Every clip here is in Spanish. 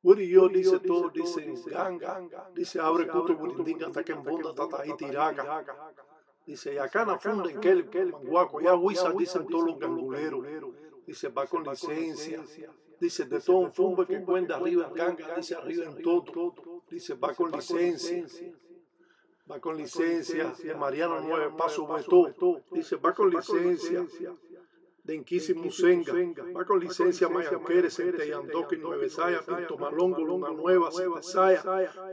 Wuri yo dice todo, dice ganga, dice abre kuto burindinga hasta que en bonda tata y tiraca. Dice y acá na funda en kel manguaco, ya huisa dicen todos los ganguleros. Dice va con licencia. Dice de todo un fumbe que cuenta arriba en ganga, dice arriba en todo. Dice va con licencia. Va con licencia de Mariano Nueve Paso Betó. Dice va con licencia de Inquisi Musenga, va con licencia Mayanqueres, Centellandoque, Nueve Saya, Pinto Malongo, Luna Nueva, Sete Saya,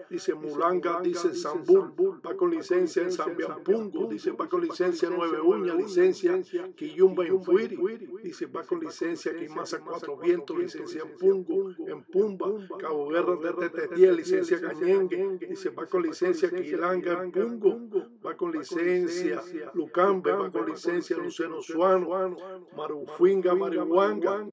dice Mulanga, dice Zambul, va con licencia en Zambiampungo, dice va con licencia Nueve Uña, licencia Quiyumba en Fuiri, dice va con licencia Quimasa Cuatro Vientos, licencia en Pungo, en Pumba, Cabo Guerra de Tetetiel, licencia Cañengue, dice va con licencia Quilanga en Pungo, va con licencia Lucambe, va con licencia Luceno Suano, Marufinga, Marihuanga,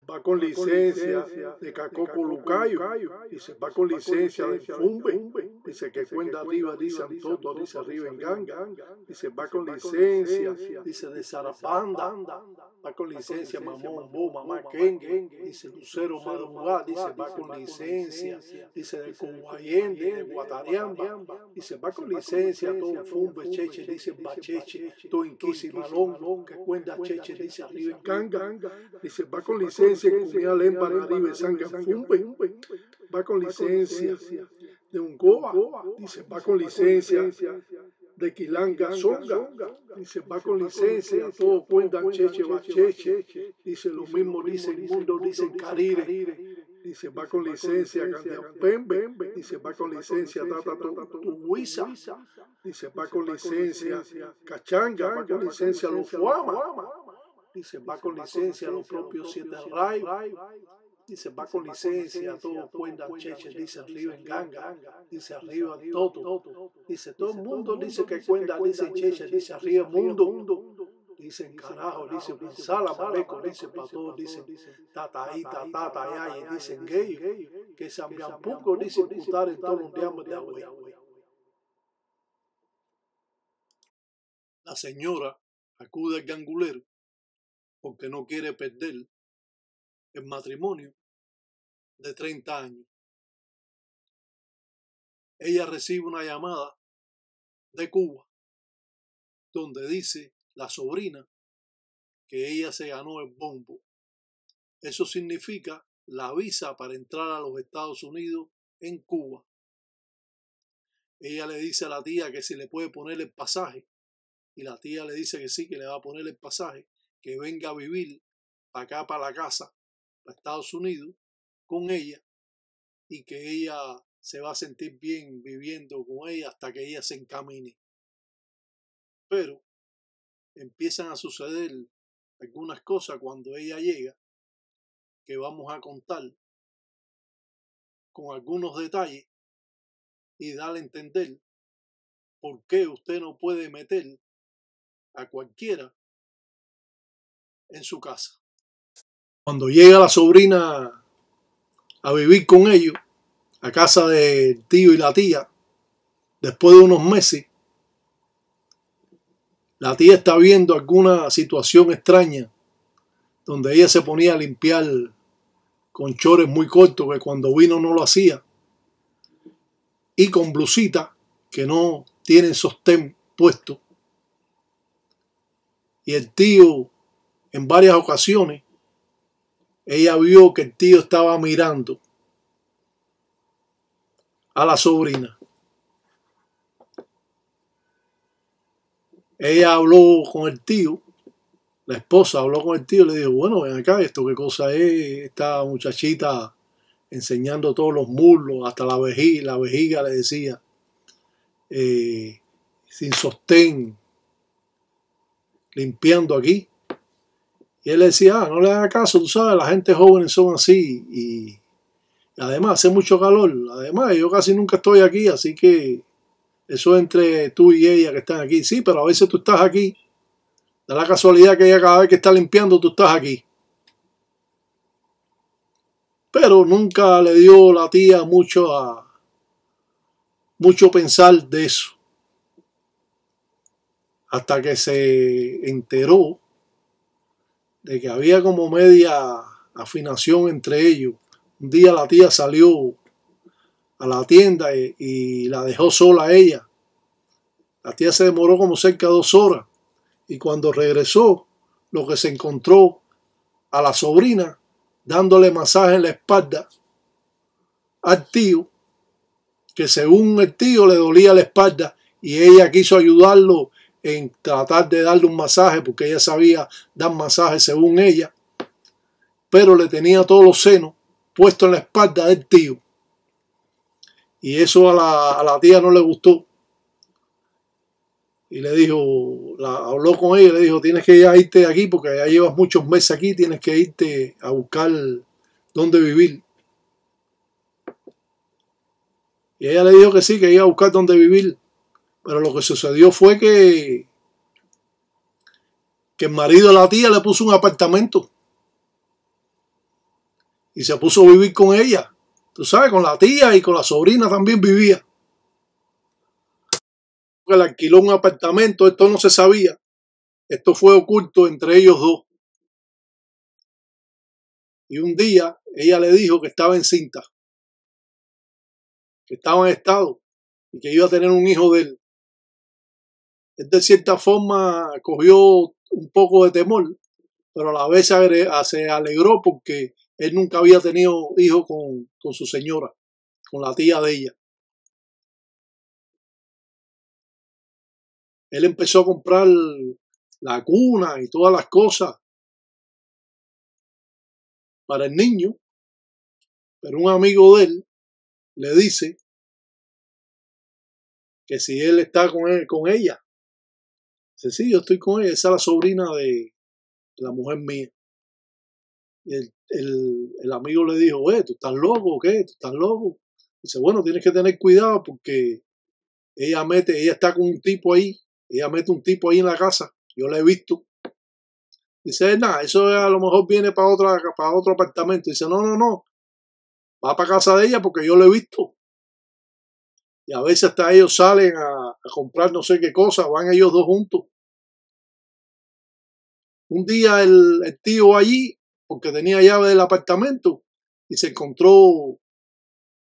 va con licencia de Cacoco Lucayo, dice va con licencia de Fumbe, dice que cuenta arriba, dice Antoto, dice arriba en Ganga, dice va con licencia, dice de Zarapanda, va con licencia Mamón Bo, Mamá Kengue, dice Lucero Madrugá, dice va con licencia, dice de Coguayende, de Guatariamba, dice va con licencia todo Fumbe, Cheche, dice Bacheche, todo Inquisi Malón, que cuenta Cheche, dice arriba en Ganga, dice va con licencia Cumial Emba Naribe Sanga Fumbe, va con licencia de Ungoa, dice va con licencia de Quilanga Zonga, dice va con licencia, todo cuenta Cheche Bacheche, dice lo mismo dice el mundo, dice Carire, dice va con licencia Candiapembe, dice va con licencia Tata Tuhuiza, dice va con licencia Cachanga, va con licencia Lufuama, dice va con licencia los propios Siete Ray, dice va con licencia todo cuenta Cheche, dice arriba en Ganga, dice arriba todo, dice todo el mundo dice que cuenta, dice Cheche, dice arriba mundo, dicen carajo, dice Pinsala, Maleco, dice para todos, dice tataíta, tatayay, dicen gay, que Zambiampuco dice putar en todos los diambos de agüey. La señora acude al gangulero porque no quiere perder el matrimonio de 30 años. Ella recibe una llamada de Cuba donde dice la sobrina que ella se ganó el bombo. Eso significa la visa para entrar a los Estados Unidos en Cuba. Ella le dice a la tía que si le puede poner el pasaje y la tía le dice que sí, que le va a poner el pasaje, que venga a vivir para acá, para la casa, para Estados Unidos, con ella, y que ella se va a sentir bien viviendo con ella hasta que ella se encamine. Pero empiezan a suceder algunas cosas cuando ella llega que vamos a contar con algunos detalles y darle a entender por qué usted no puede meter a cualquiera en su casa. Cuando llega la sobrina a vivir con ellos, a casa del tío y la tía, después de unos meses, la tía está viendo alguna situación extraña donde ella se ponía a limpiar con chores muy cortos que cuando vino no lo hacía y con blusita que no tienen sostén puesto. Y el tío, en varias ocasiones, ella vio que el tío estaba mirando a la sobrina. Ella habló con el tío, la esposa habló con el tío y le dijo, bueno, ven acá, esto qué cosa es, esta muchachita enseñando todos los muslos, hasta la vejiga le decía, sin sostén, limpiando aquí. Y él le decía, no le hagas caso, tú sabes, la gente joven son así. Y además hace mucho calor. Además, yo casi nunca estoy aquí, así que eso es entre tú y ella que están aquí. Sí, pero a veces tú estás aquí. Da la casualidad que ella cada vez que está limpiando, tú estás aquí. Pero nunca le dio la tía mucho pensar de eso. Hasta que se enteró de que había como media afinación entre ellos. Un día la tía salió a la tienda y la dejó sola a ella. La tía se demoró como cerca de 2 horas y cuando regresó, lo que se encontró a la sobrina dándole masaje en la espalda al tío, que según el tío le dolía la espalda y ella quiso ayudarlo en tratar de darle un masaje porque ella sabía dar masaje según ella, pero le tenía todos los senos puestos en la espalda del tío y eso a la tía no le gustó y le dijo, habló con ella y le dijo, tienes que ya irte de aquí porque ya llevas muchos meses aquí, tienes que irte a buscar dónde vivir. Y ella le dijo que sí, que iba a buscar dónde vivir, pero lo que sucedió fue que el marido de la tía le puso un apartamento y se puso a vivir con ella. Tú sabes, con la tía y con la sobrina también vivía. Le alquiló un apartamento, esto no se sabía. Esto fue oculto entre ellos dos. Y un día ella le dijo que estaba encinta, que estaba en estado y que iba a tener un hijo de él. Él de cierta forma cogió un poco de temor, pero a la vez se alegró porque él nunca había tenido hijos con su señora, con la tía de ella. Él empezó a comprar la cuna y todas las cosas para el niño, pero un amigo de él le dice que si él está con ella. Dice, sí, yo estoy con ella, esa es la sobrina de la mujer mía. Y el amigo le dijo, ¿tú estás loco o qué? ¿Tú estás loco? Dice, bueno, tienes que tener cuidado porque ella está con un tipo ahí, ella mete un tipo ahí en la casa, yo la he visto. Dice, nada, eso a lo mejor viene para otro apartamento. Dice, no, va para casa de ella porque yo lo he visto. Y a veces hasta ellos salen a comprar no sé qué cosa, van ellos dos juntos. Un día el tío allí, porque tenía llave del apartamento, y se encontró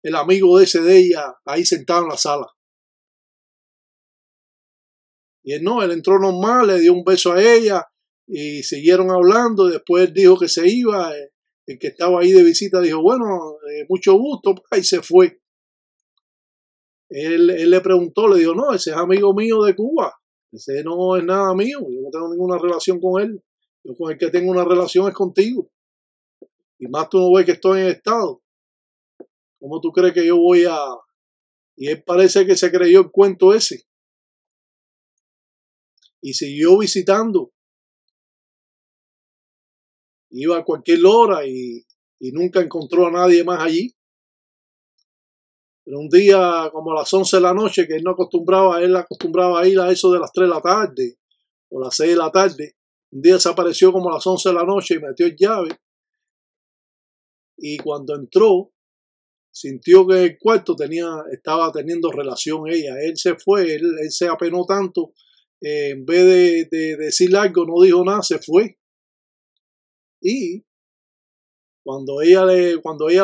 el amigo de ella ahí sentado en la sala. Y él entró normal, le dio un beso a ella y siguieron hablando. Después él dijo que se iba. El que estaba ahí de visita dijo, bueno, mucho gusto, y se fue. Él le preguntó, le dijo, no, ese es amigo mío de Cuba. Ese no es nada mío, yo no tengo ninguna relación con él. Yo con el que tengo una relación es contigo. Y más tú no ves que estoy en estado. ¿Cómo tú crees que yo voy a...? Y él parece que se creyó el cuento ese. Y siguió visitando. Iba a cualquier hora y nunca encontró a nadie más allí. Pero un día, como a las 11 de la noche, que él acostumbraba a ir a eso de las 3 de la tarde o las 6 de la tarde. Un día desapareció como a las 11 de la noche y metió llave. Y cuando entró, sintió que el cuarto estaba teniendo relación ella. Él se fue, él se apenó tanto. En vez de decir algo, no dijo nada, se fue. Y cuando ella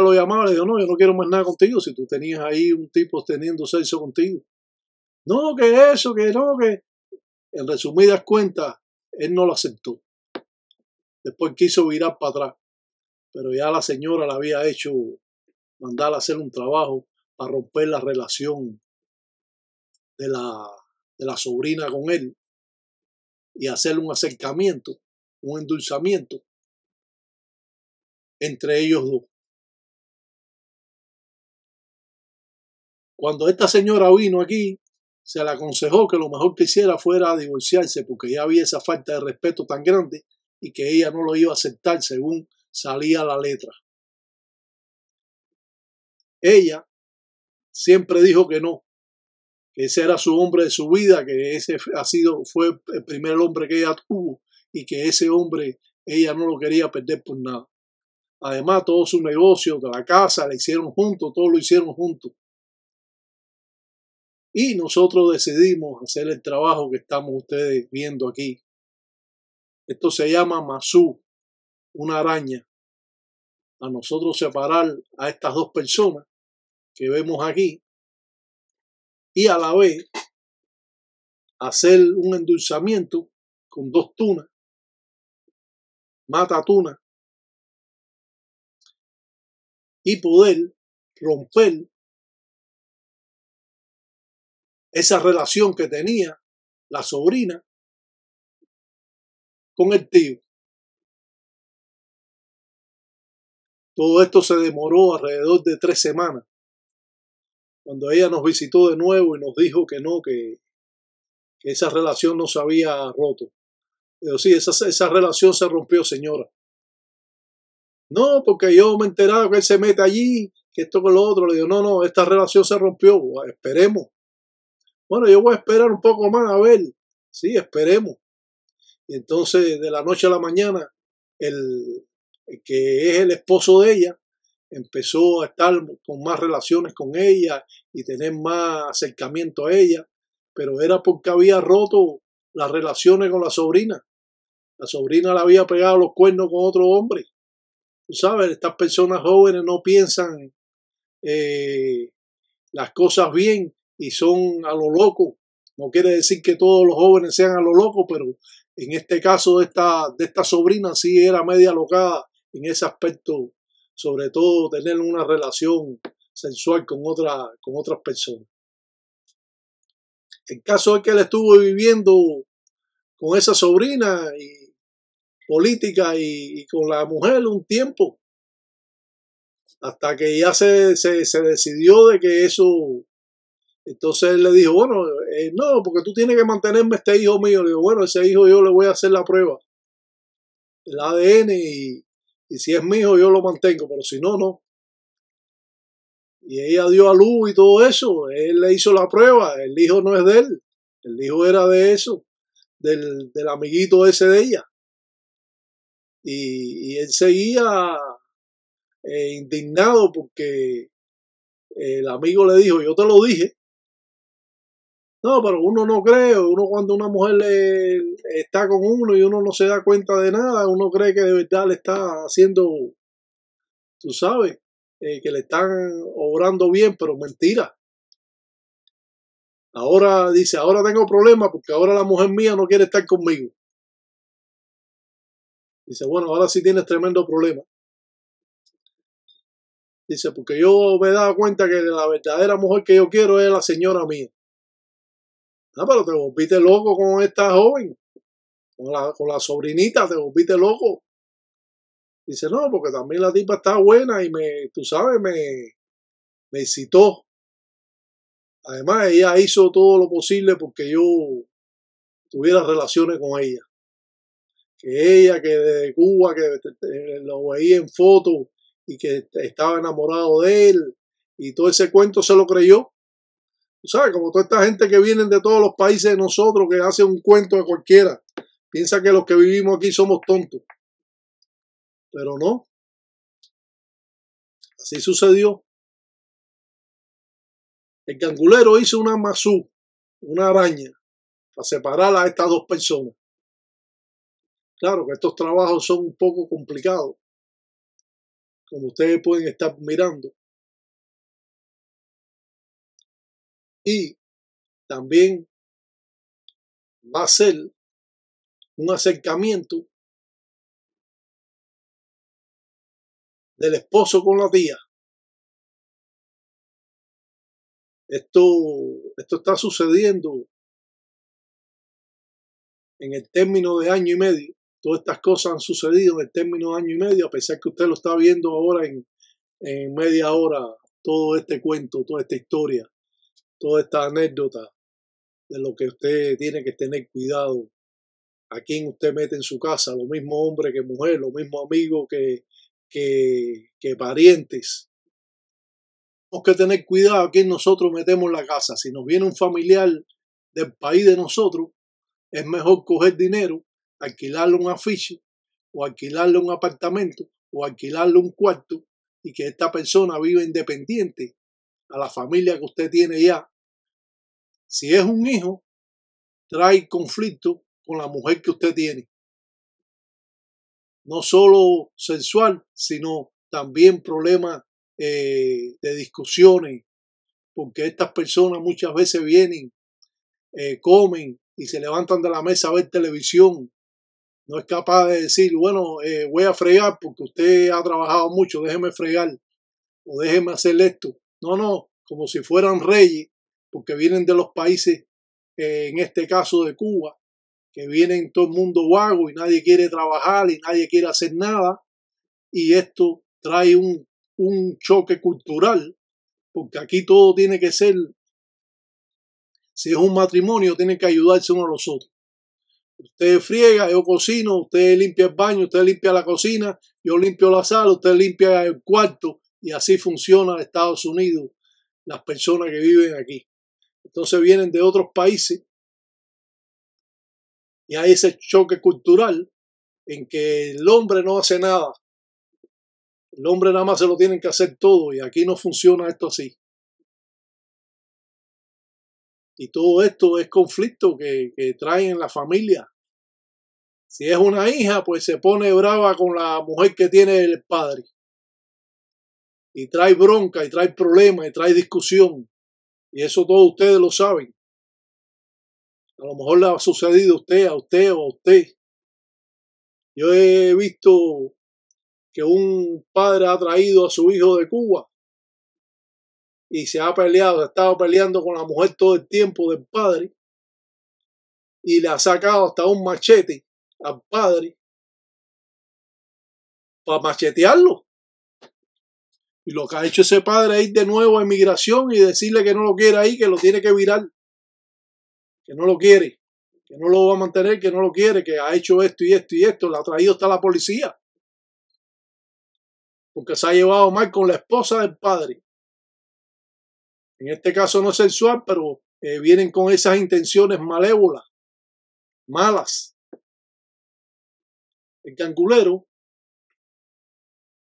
lo llamaba, le dijo, no, yo no quiero más nada contigo si tú tenías ahí un tipo teniendo sexo contigo. No, que eso, que no, que... En resumidas cuentas, él no lo aceptó. Después quiso virar para atrás. Pero ya la señora le había hecho mandarle a hacer un trabajo para romper la relación de la sobrina con él y hacer un acercamiento, un endulzamiento entre ellos dos. Cuando esta señora vino aquí, se le aconsejó que lo mejor que hiciera fuera divorciarse porque ya había esa falta de respeto tan grande y que ella no lo iba a aceptar según salía la letra. Ella siempre dijo que no, que ese era su hombre de su vida, que ese fue el primer hombre que ella tuvo y que ese hombre ella no lo quería perder por nada. Además, todo su negocio, de la casa, la hicieron juntos, todo lo hicieron juntos. Y nosotros decidimos hacer el trabajo que estamos ustedes viendo aquí. Esto se llama masú, una araña. A nosotros separar a estas dos personas que vemos aquí y a la vez hacer un endulzamiento con 2 tunas, mata tuna, y poder romper esa relación que tenía la sobrina con el tío. Todo esto se demoró alrededor de 3 semanas. Cuando ella nos visitó de nuevo y nos dijo que no, que esa relación no se había roto. Pero sí, esa relación se rompió, señora. No, porque yo me he enterado que él se mete allí, que esto con lo otro. Le digo, no, esta relación se rompió. Esperemos. Bueno, yo voy a esperar un poco más, a ver. Sí, esperemos. Y entonces, de la noche a la mañana, el que es el esposo de ella empezó a estar con más relaciones con ella y tener más acercamiento a ella, pero era porque había roto las relaciones con la sobrina. La sobrina le había pegado los cuernos con otro hombre. Tú sabes, estas personas jóvenes no piensan las cosas bien y son a lo loco. No quiere decir que todos los jóvenes sean a lo loco, pero en este caso de esta sobrina sí era media locada en ese aspecto, sobre todo tener una relación sexual con otras personas. El caso es que él estuvo viviendo con esa sobrina y política y con la mujer un tiempo, hasta que ya se decidió de que eso. Entonces él le dijo, bueno, no, porque tú tienes que mantenerme este hijo mío. Le digo, bueno, ese hijo yo le voy a hacer la prueba, el ADN, y si es mi hijo yo lo mantengo, pero si no, no. Y ella dio a luz y todo eso, él le hizo la prueba, el hijo no es de él, el hijo era de eso, del amiguito ese de ella. Y él seguía indignado porque el amigo le dijo, yo te lo dije. No, pero uno no cree, uno cuando una mujer está con uno y uno no se da cuenta de nada, uno cree que de verdad le está haciendo, tú sabes, que le están obrando bien, pero mentira. Ahora dice, ahora tengo problemas porque ahora la mujer mía no quiere estar conmigo. Dice, bueno, ahora sí tienes tremendo problema. Dice, porque yo me he dado cuenta que la verdadera mujer que yo quiero es la señora mía. Ah, pero te volviste loco con esta joven, con la sobrinita, te volviste loco. Dice, no, porque también la tipa está buena y tú sabes, me excitó. Además, ella hizo todo lo posible porque yo tuviera relaciones con ella. Que ella, que de Cuba, que lo veía en fotos y que estaba enamorado de él y todo ese cuento se lo creyó. Tú sabes, como toda esta gente que vienen de todos los países de nosotros, que hace un cuento de cualquiera, piensa que los que vivimos aquí somos tontos. Pero no. Así sucedió. El gangulero hizo una masú, una araña, para separar a estas dos personas. Claro que estos trabajos son un poco complicados, como ustedes pueden estar mirando. Y también va a ser un acercamiento del esposo con la tía. Esto está sucediendo en el término de año y medio. Todas estas cosas han sucedido en el término de año y medio, a pesar que usted lo está viendo ahora en media hora, todo este cuento, toda esta historia, toda esta anécdota de lo que usted tiene que tener cuidado a quién usted mete en su casa, lo mismo hombre que mujer, lo mismo amigo que parientes. Tenemos que tener cuidado a quién nosotros metemos en la casa. Si nos viene un familiar del país de nosotros, es mejor coger dinero, alquilarle un afiche o alquilarle un apartamento o alquilarle un cuarto y que esta persona viva independiente a la familia que usted tiene ya. Si es un hijo, trae conflicto con la mujer que usted tiene. No solo sexual, sino también problemas de discusiones, porque estas personas muchas veces vienen, comen y se levantan de la mesa a ver televisión. No es capaz de decir, bueno, voy a fregar porque usted ha trabajado mucho, déjeme fregar o déjeme hacer esto. No, como si fueran reyes, porque vienen de los países, en este caso de Cuba, que vienen todo el mundo vago y nadie quiere trabajar y nadie quiere hacer nada. Y esto trae un choque cultural, porque aquí todo tiene que ser, si es un matrimonio, tienen que ayudarse unos a los otros. Usted friega, yo cocino, usted limpia el baño, usted limpia la cocina, yo limpio la sala, usted limpia el cuarto, y así funciona en Estados Unidos las personas que viven aquí. Entonces vienen de otros países y hay ese choque cultural en que el hombre no hace nada. El hombre nada más se lo tienen que hacer todo y aquí no funciona esto así. Y todo esto es conflicto que traen en la familia. Si es una hija, pues se pone brava con la mujer que tiene el padre. Y trae bronca, y trae problemas, y trae discusión. Y eso todos ustedes lo saben. A lo mejor le ha sucedido a usted o a usted. Yo he visto que un padre ha traído a su hijo de Cuba y se ha estado peleando con la mujer todo el tiempo del padre y le ha sacado hasta un machete al padre para machetearlo. Y lo que ha hecho ese padre es ir de nuevo a inmigración y decirle que no lo quiere ahí, que lo tiene que virar, que no lo quiere, que no lo va a mantener, que no lo quiere, que ha hecho esto y esto y esto. Le ha traído hasta la policía porque se ha llevado mal con la esposa del padre. En este caso no es sexual, pero vienen con esas intenciones malévolas, malas. El canculero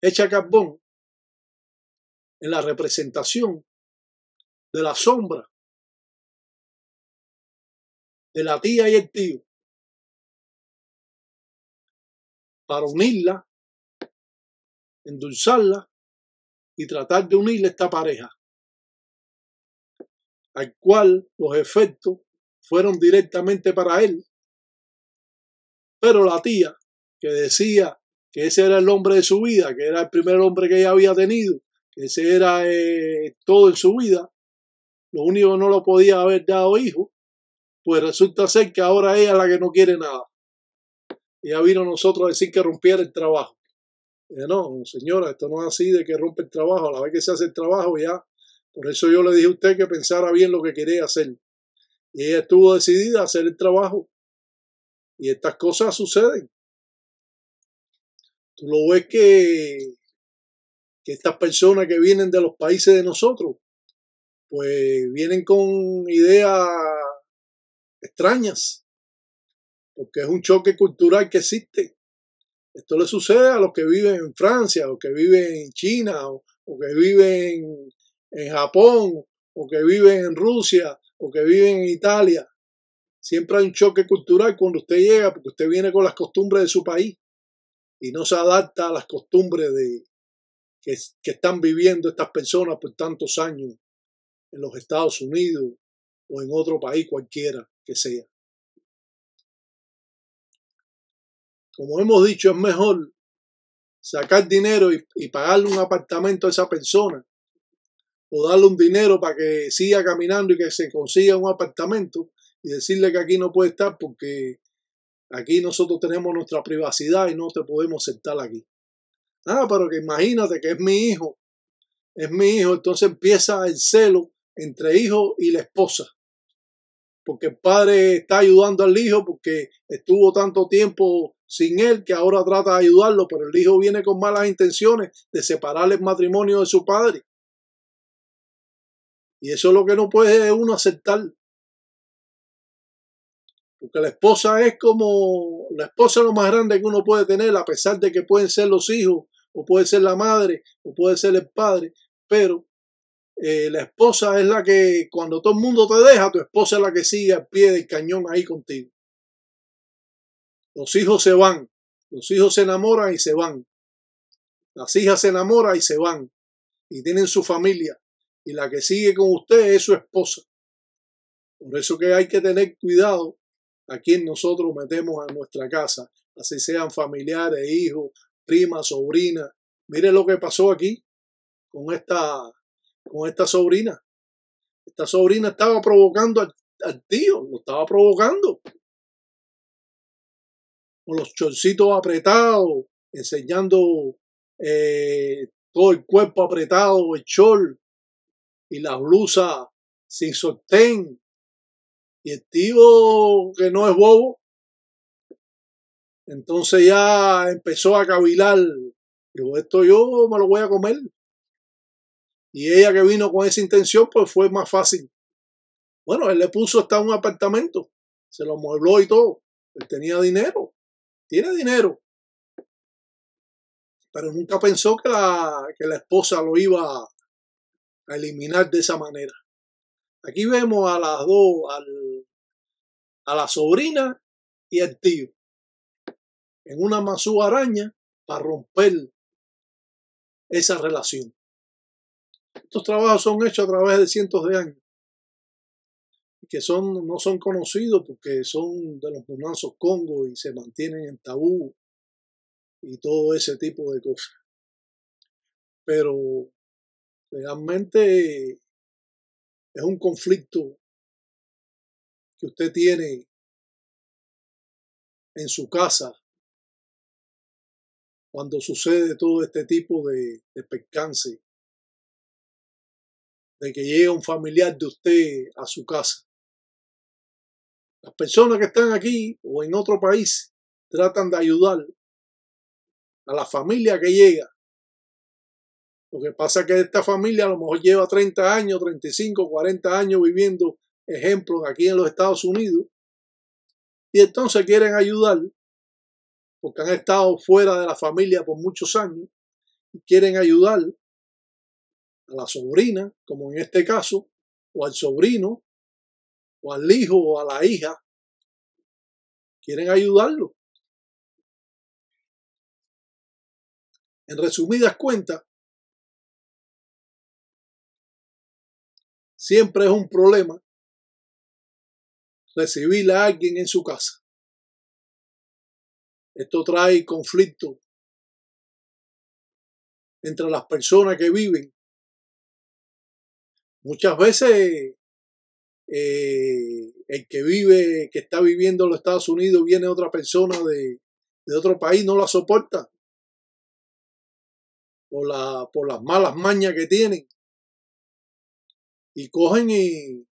echa carbón en la representación de la sombra de la tía y el tío para unirla, endulzarla y tratar de unirle a esta pareja, al cual los efectos fueron directamente para él. Pero la tía, que decía que ese era el hombre de su vida, que era el primer hombre que ella había tenido, que ese era todo en su vida, lo único que no lo podía haber dado hijo, pues resulta ser que ahora ella es la que no quiere nada. Ella vino a nosotros a decir que rompiera el trabajo. No, señora, esto no es así de que rompe el trabajo, a la vez que se hace el trabajo ya. Por eso yo le dije a usted que pensara bien lo que quería hacer. Y ella estuvo decidida a hacer el trabajo. Y estas cosas suceden. Tú lo ves que estas personas que vienen de los países de nosotros, pues vienen con ideas extrañas, porque es un choque cultural que existe. Esto le sucede a los que viven en Francia, o que viven en China, o que viven en Japón, o que viven en Rusia, o que viven en Italia. Siempre hay un choque cultural cuando usted llega, porque usted viene con las costumbres de su país y no se adapta a las costumbres que están viviendo estas personas por tantos años en los Estados Unidos o en otro país cualquiera que sea. Como hemos dicho, es mejor sacar dinero y pagarle un apartamento a esa persona o darle un dinero para que siga caminando y que se consiga un apartamento y decirle que aquí no puede estar porque aquí nosotros tenemos nuestra privacidad y no te podemos sentar aquí. Pero que imagínate que es mi hijo, entonces empieza el celo entre hijo y la esposa, porque el padre está ayudando al hijo porque estuvo tanto tiempo sin él que ahora trata de ayudarlo, pero el hijo viene con malas intenciones de separar el matrimonio de su padre. Y eso es lo que no puede uno aceptar. Porque la esposa es lo más grande que uno puede tener, a pesar de que pueden ser los hijos, o puede ser la madre, o puede ser el padre, pero la esposa es la que, cuando todo el mundo te deja, tu esposa es la que sigue al pie del cañón ahí contigo. Los hijos se van, los hijos se enamoran y se van. Las hijas se enamoran y se van, y tienen su familia, y la que sigue con usted es su esposa. Por eso que hay que tener cuidado a quien nosotros metemos a nuestra casa, así sean familiares, hijos, primas, sobrinas. Mire lo que pasó aquí con esta sobrina. Esta sobrina estaba provocando al tío, lo estaba provocando. Con los chorcitos apretados, enseñando todo el cuerpo apretado, el short y la blusa sin sostén. Y el tío, que no es bobo, entonces ya empezó a cavilar. Dijo, esto yo me lo voy a comer. Y ella, que vino con esa intención, pues fue más fácil. Bueno, él le puso hasta un apartamento, se lo muebló y todo. Él tenía dinero, tiene dinero. Pero nunca pensó que la esposa lo iba a eliminar de esa manera. Aquí vemos a las dos, a la sobrina y al tío, en una masúa araña para romper esa relación. Estos trabajos son hechos a través de cientos de años, que no son conocidos porque son de los monazos Congo y se mantienen en tabú y todo ese tipo de cosas. Pero realmente es un conflicto que usted tiene en su casa cuando sucede todo este tipo de percance, de que llega un familiar de usted a su casa. Las personas que están aquí o en otro país tratan de ayudar a la familia que llega. Lo que pasa es que esta familia a lo mejor lleva 30 años, 35, 40 años viviendo, ejemplos, aquí en los Estados Unidos, y entonces quieren ayudar porque han estado fuera de la familia por muchos años y quieren ayudar a la sobrina, como en este caso, o al sobrino, o al hijo, o a la hija. Quieren ayudarlo. En resumidas cuentas, siempre es un problema recibir a alguien en su casa. Esto trae conflicto entre las personas que viven. Muchas veces el que está viviendo en los Estados Unidos, viene otra persona de otro país, no la soporta por las malas mañas que tienen, y cogen y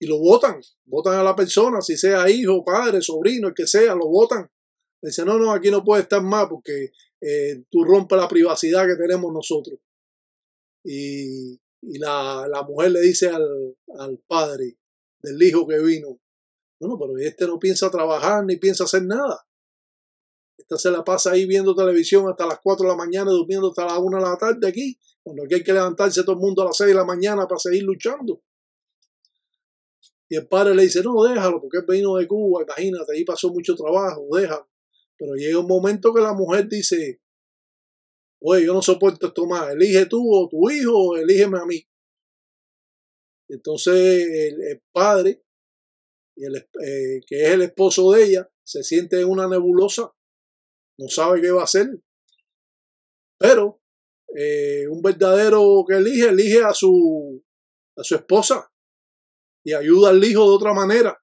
lo votan a la persona, si sea hijo, padre, sobrino, el que sea, lo votan. Dicen, no, aquí no puede estar más porque tú rompes la privacidad que tenemos nosotros. Y la mujer le dice al padre del hijo que vino, bueno, pero este no piensa trabajar ni piensa hacer nada. Esta se la pasa ahí viendo televisión hasta las 4 de la mañana, durmiendo hasta las 1 de la tarde aquí, cuando aquí hay que levantarse todo el mundo a las 6 de la mañana para seguir luchando. Y el padre le dice, no, déjalo, porque él vino de Cuba, imagínate, ahí pasó mucho trabajo, déjalo. Pero llega un momento que la mujer dice, oye, yo no soporto esto más, elige tú o tu hijo, o elígeme a mí. Entonces el padre, que es el esposo de ella, se siente en una nebulosa, no sabe qué va a hacer. Pero un verdadero que elige a su esposa y ayuda al hijo de otra manera.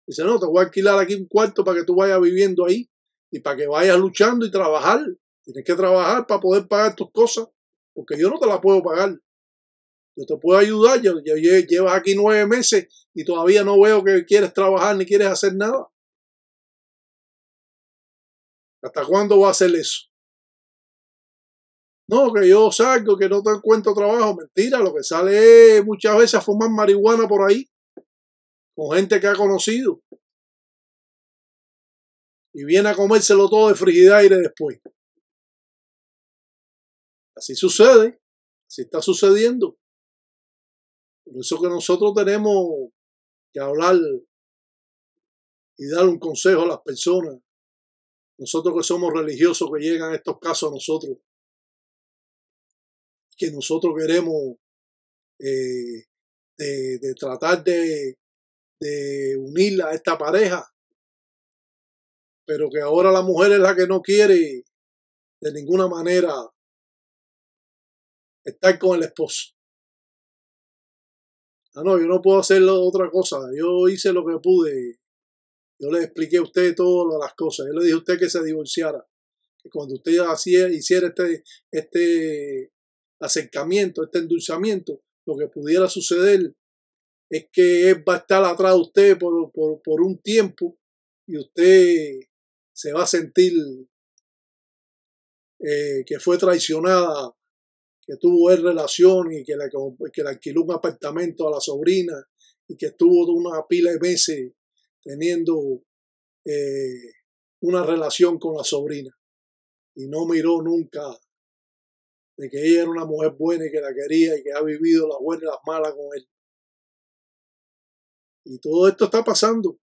Dice, no, te voy a alquilar aquí un cuarto para que tú vayas viviendo ahí y para que vayas luchando y trabajar. Tienes que trabajar para poder pagar tus cosas, porque yo no te la puedo pagar. Yo te puedo ayudar, llevas aquí 9 meses y todavía no veo que quieres trabajar ni quieres hacer nada. ¿Hasta cuándo va a hacer eso? No, que yo salgo, que no te encuentro trabajo. Mentira, lo que sale es muchas veces a fumar marihuana por ahí, con gente que ha conocido. Y viene a comérselo todo de frigidaire después. Así sucede, así está sucediendo. Por eso que nosotros tenemos que hablar y dar un consejo a las personas. Nosotros que somos religiosos, que llegan estos casos a nosotros, que nosotros queremos de tratar de unir a esta pareja, pero que ahora la mujer es la que no quiere de ninguna manera estar con el esposo. Ah, no, yo no puedo hacer otra cosa. Yo hice lo que pude. Yo le expliqué a usted todas las cosas. Yo le dije a usted que se divorciara. Que cuando usted hiciera este acercamiento, este endulzamiento, lo que pudiera suceder es que él va a estar atrás de usted por un tiempo y usted se va a sentir que fue traicionada, que tuvo él relación y que le alquiló un apartamento a la sobrina y que estuvo una pila de meses teniendo una relación con la sobrina y no miró nunca de que ella era una mujer buena y que la quería y que ha vivido las buenas y las malas con él. Y todo esto está pasando.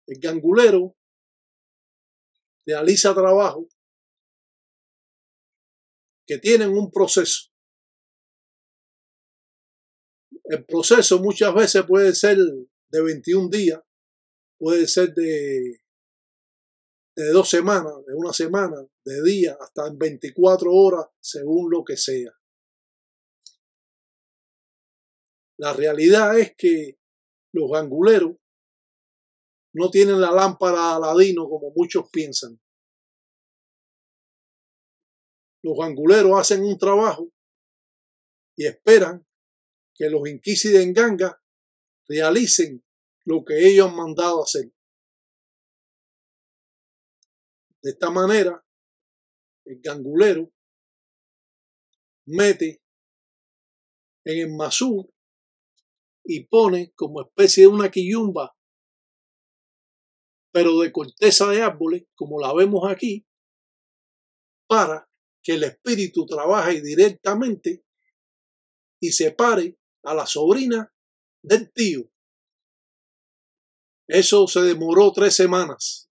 El gangulero realiza trabajo que tienen un proceso. El proceso muchas veces puede ser de 21 días, puede ser de 2 semanas, de una semana, de días, hasta en 24 horas, según lo que sea. La realidad es que los ganguleros no tienen la lámpara Aladino como muchos piensan. Los ganguleros hacen un trabajo y esperan que los inquisi de Nganga realicen lo que ellos han mandado hacer. De esta manera, el gangulero mete en el masú y pone como especie de una quillumba, pero de corteza de árboles, como la vemos aquí, para que el espíritu trabaje directamente y separe a la sobrina del tío. Eso se demoró 3 semanas.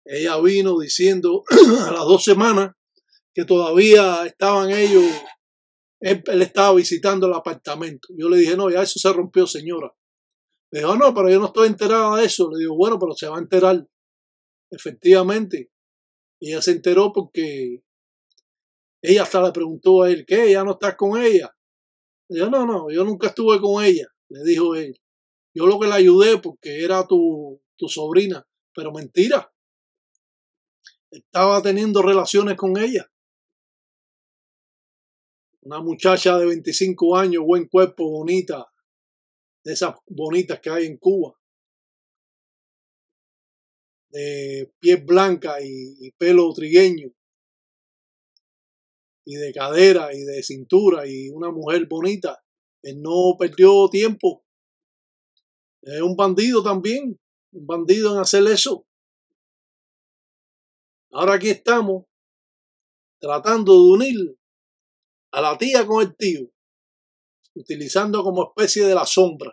Ella vino diciendo a las 2 semanas que todavía estaban ellos, él estaba visitando el apartamento. Yo le dije, no, ya eso se rompió, señora. Me dijo, no, pero yo no estoy enterada de eso. Le digo, bueno, pero se va a enterar. Efectivamente. Y ella se enteró porque ella hasta le preguntó a él, ¿qué? ¿Ya no estás con ella? Le dijo, no, yo nunca estuve con ella. Le dijo él. Yo lo que la ayudé porque era tu sobrina. Pero mentira. Estaba teniendo relaciones con ella. Una muchacha de 25 años, buen cuerpo, bonita. De esas bonitas que hay en Cuba. De piel blanca y pelo trigueño. Y de cadera y de cintura y una mujer bonita. Él no perdió tiempo. Es un bandido también. Un bandido en hacer eso. Ahora aquí estamos tratando de unir a la tía con el tío, utilizando como especie de la sombra.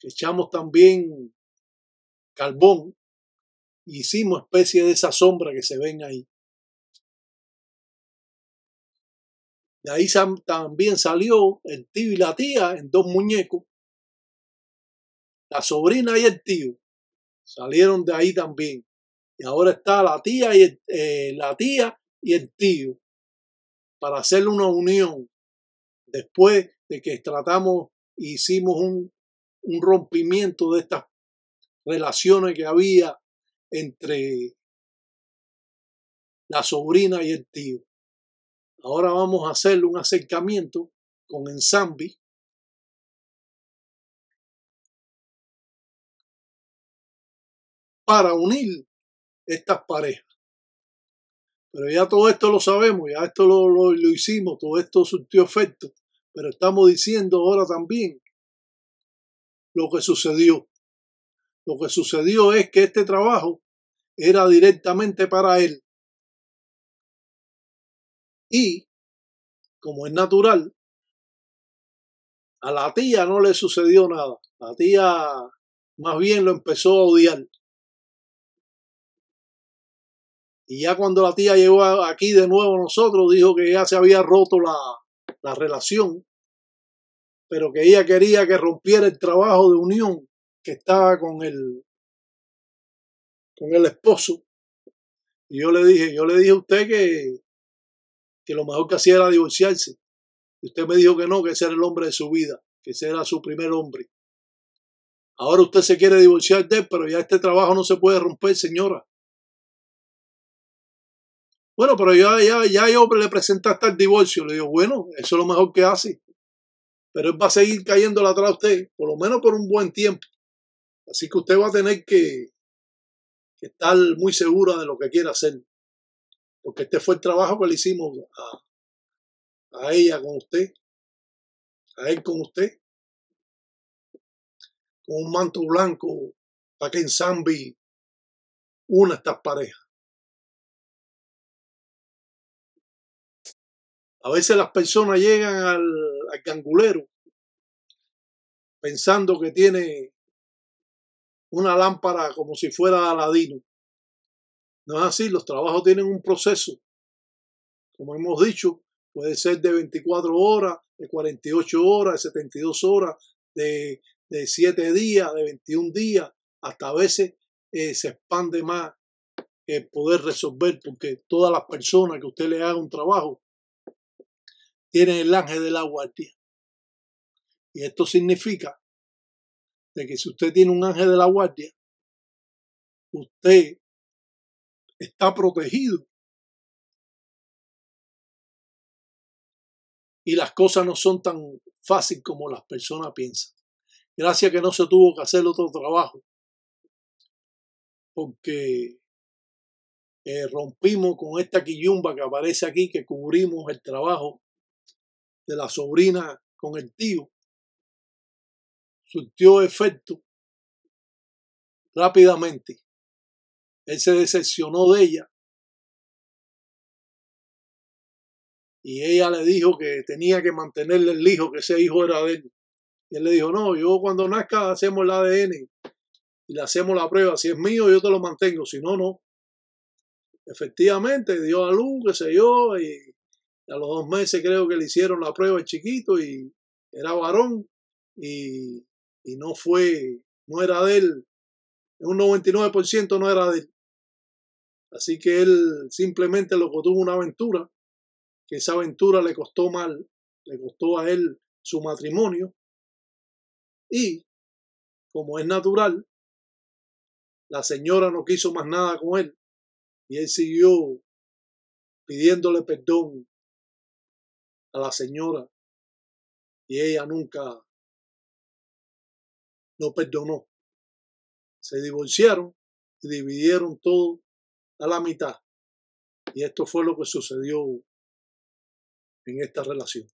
Echamos también carbón y hicimos especie de esa sombra que se ven ahí. De ahí también salió el tío y la tía en 2 muñecos. La sobrina y el tío salieron de ahí también. Y ahora está la tía y el tío para hacer una unión. Después de que tratamos e hicimos un rompimiento de estas relaciones que había entre la sobrina y el tío. Ahora vamos a hacer un acercamiento con Ensambi para unir estas parejas. Pero ya todo esto lo sabemos, ya esto lo hicimos, todo esto surtió efecto, pero estamos diciendo ahora también lo que sucedió. Lo que sucedió es que este trabajo era directamente para él. Y, como es natural, a la tía no le sucedió nada. La tía más bien lo empezó a odiar. Y ya cuando la tía llegó aquí de nuevo a nosotros, dijo que ya se había roto la relación, pero que ella quería que rompiera el trabajo de unión que estaba con el esposo. Y yo le dije a usted que lo mejor que hacía era divorciarse. Y usted me dijo que no, que ese era el hombre de su vida, que ese era su primer hombre. Ahora usted se quiere divorciar de él, pero ya este trabajo no se puede romper, señora. Bueno, pero ya yo le presenté hasta el divorcio. Le digo, bueno, eso es lo mejor que hace. Pero él va a seguir cayéndole atrás a usted, por lo menos por un buen tiempo. Así que usted va a tener que estar muy segura de lo que quiere hacer. Porque este fue el trabajo que le hicimos a ella con usted, a él con usted, con un manto blanco para que Ensambi una estas parejas. A veces las personas llegan al gangulero pensando que tiene una lámpara como si fuera Aladino. No es así, los trabajos tienen un proceso. Como hemos dicho, puede ser de 24 horas, de 48 horas, de 72 horas, de 7 días, de 21 días, hasta a veces se expande más el poder resolver, porque todas las personas que usted le haga un trabajo tienen el ángel de la guardia. Y esto significa de que si usted tiene un ángel de la guardia, usted está protegido. Y las cosas no son tan fáciles como las personas piensan. Gracias que no se tuvo que hacer otro trabajo, porque rompimos con esta quillumba que aparece aquí, que cubrimos el trabajo de la sobrina con el tío. Surtió efecto rápidamente. Él se decepcionó de ella y ella le dijo que tenía que mantenerle el hijo, que ese hijo era de él. Y él le dijo, no, yo cuando nazca hacemos el ADN y le hacemos la prueba. Si es mío, yo te lo mantengo, si no, no. Efectivamente, dio a luz, qué sé yo, y a los 2 meses creo que le hicieron la prueba al chiquito y era varón y no era de él. Un 99% no era de él. Así que él simplemente lo que tuvo una aventura, que esa aventura le costó a él su matrimonio. Y, como es natural, la señora no quiso más nada con él. Y él siguió pidiéndole perdón a la señora. Y ella nunca lo perdonó. Se divorciaron y dividieron todo a la mitad. Y esto fue lo que sucedió en esta relación.